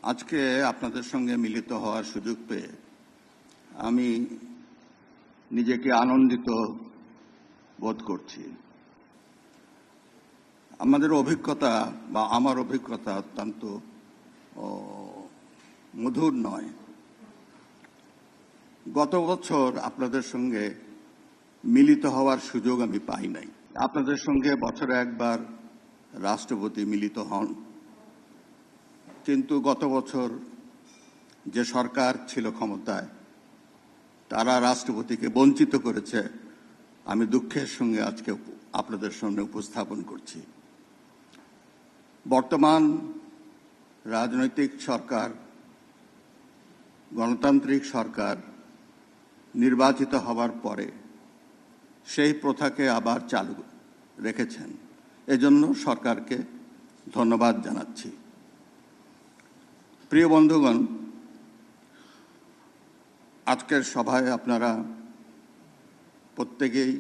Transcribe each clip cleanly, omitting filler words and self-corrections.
আজকে আপনাদের সঙ্গে মিলিত হওয়ার সুযোগ পেয়ে আমি নিজেকে আনন্দিত বোধ করছি। আমাদের অভিজ্ঞতা বা আমার অভিজ্ঞতা অত্যন্ত মধুর নয়। গত বছর আপনাদের সঙ্গে মিলিত হওয়ার সুযোগ আমি পাই নাই। আপনাদের সঙ্গে বছরে একবার রাষ্ট্রপতি মিলিত হন, কিন্তু গত বছর যে সরকার ছিল ক্ষমতায় তারা রাষ্ট্রপতিকে বঞ্চিত করেছে। আমি দুঃখের সঙ্গে আজকে আপনাদের সামনে উপস্থাপন করছি। বর্তমান রাজনৈতিক সরকার, গণতান্ত্রিক সরকার নির্বাচিত হওয়ার পরে সেই প্রথাকে আবার চালু রেখেছেন। এজন্য সরকারকে ধন্যবাদ জানাচ্ছি। প্রিয় বন্ধুগণ, আজকের সভায় আপনারা প্রত্যেকেই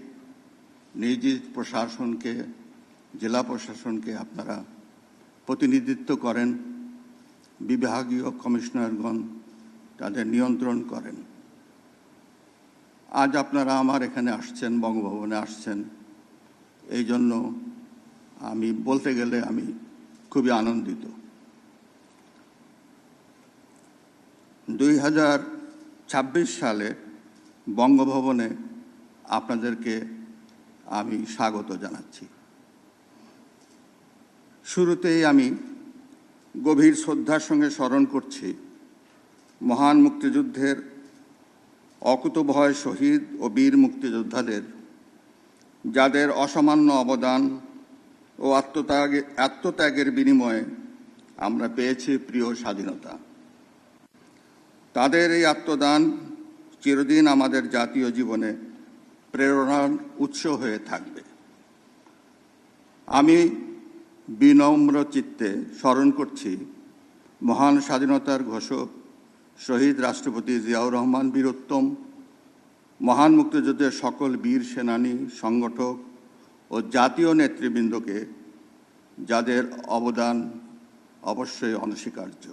নিজ নিজ প্রশাসনকে, জেলা প্রশাসনকে আপনারা প্রতিনিধিত্ব করেন। বিভাগীয় কমিশনারগণ তাদের নিয়ন্ত্রণ করেন। আজ আপনারা আমার এখানে আসছেন, বঙ্গভবনে আসছেন, এই জন্য আমি বলতে গেলে আমি খুবই আনন্দিত। 2026 সালে বঙ্গভবনে আপনাদেরকে আমি স্বাগত জানাচ্ছি। শুরুতেই আমি গভীর শ্রদ্ধার সঙ্গে স্মরণ করছি মহান মুক্তিযুদ্ধের অকুতোভয় শহীদ ও বীর মুক্তিযোদ্ধাদের, যাদের অসামান্য অবদান ও আত্মত্যাগের বিনিময়ে আমরা পেয়েছি প্রিয় স্বাধীনতা। তাদের এই আত্মদান চিরদিন আমাদের জাতীয় জীবনে প্রেরণার উৎস হয়ে থাকবে। আমি বিনম্র চিত্তে স্মরণ করছি মহান স্বাধীনতার ঘোষক শহীদ রাষ্ট্রপতি জিয়াউর রহমান বীরোত্তম, মহান মুক্তিযুদ্ধের সকল বীর সেনানী, সংগঠক ও জাতীয় নেতৃবৃন্দকে, যাদের অবদান অবশ্যই অনস্বীকার্য।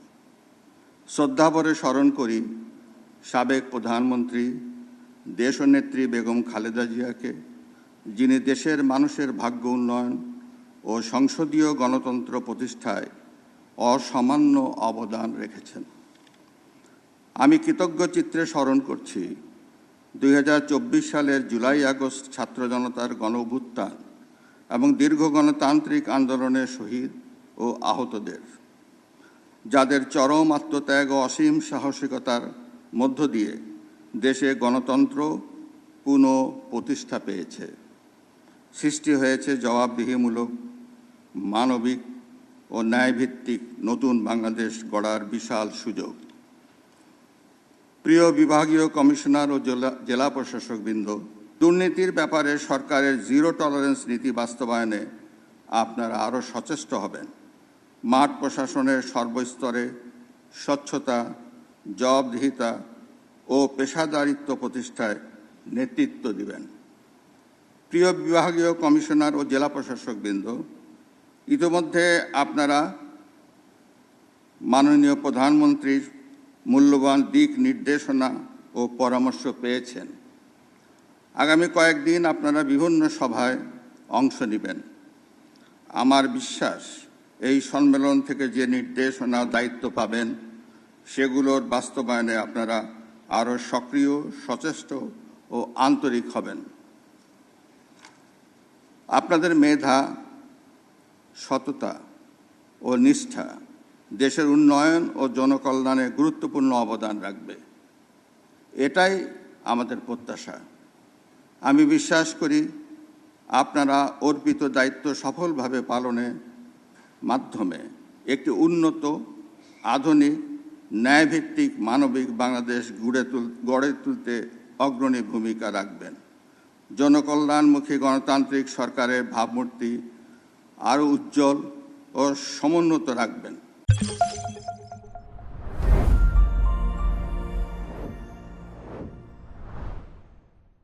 শ্রদ্ধাভরে স্মরণ করি সাবেক প্রধানমন্ত্রী দেশনেত্রী বেগম খালেদা জিয়াকে, যিনি দেশের মানুষের ভাগ্য উন্নয়ন ও সংসদীয় গণতন্ত্র প্রতিষ্ঠায় অসামান্য অবদান রেখেছেন। আমি কৃতজ্ঞ চিত্রে স্মরণ করছি 2024 সালের জুলাই আগস্ট ছাত্র জনতার গণঅভ্যুত্থান এবং দীর্ঘ গণতান্ত্রিক আন্দোলনের শহীদ ও আহতদের, যাদের চরম আত্মত্যাগ ও অসীম সাহসিকতার মধ্য দিয়ে দেশে গণতন্ত্র পুনঃ প্রতিষ্ঠা পেয়েছে, সৃষ্টি হয়েছে জবাবদিহিমূলক, মানবিক ও ন্যায়ভিত্তিক নতুন বাংলাদেশ গড়ার বিশাল সুযোগ। প্রিয় বিভাগীয় কমিশনার ও জেলা প্রশাসকবৃন্দ, দুর্নীতির ব্যাপারে সরকারের জিরো টলারেন্স নীতি বাস্তবায়নে আপনারা আরও সচেষ্ট হবেন। মাঠ প্রশাসনের সর্বস্তরে স্বচ্ছতা, জবাবদিহিতা ও পেশাদারিত্ব প্রতিষ্ঠায় নেতৃত্ব দিবেন। প্রিয় বিভাগীয় কমিশনার ও জেলা প্রশাসকবৃন্দ, ইতিমধ্যে আপনারা মাননীয় প্রধানমন্ত্রীর মূল্যবান দিক নির্দেশনা ও পরামর্শ পেয়েছেন। আগামী কয়েকদিন আপনারা বিভিন্ন সভায় অংশ নেবেন। আমার বিশ্বাস এই সম্মেলন থেকে যে নির্দেশনা দায়িত্ব পাবেন সেগুলোর বাস্তবায়নে আপনারা আরও সক্রিয়, সচেষ্ট ও আন্তরিক হবেন। আপনাদের মেধা, সততা ও নিষ্ঠা দেশের উন্নয়ন ও জনকল্যাণে গুরুত্বপূর্ণ অবদান রাখবে, এটাই আমাদের প্রত্যাশা। আমি বিশ্বাস করি আপনারা অর্পিত দায়িত্ব সফলভাবে পালনের মাধ্যমে একটি উন্নত, আধুনিক, ন্যায়ভিত্তিক, মানবিক বাংলাদেশ গড়ে তুলতে অগ্রণী ভূমিকা রাখবেন। জনকল্যাণমুখী গণতান্ত্রিক সরকারের ভাবমূর্তি আরও উজ্জ্বল ও সমুন্নত রাখবেন।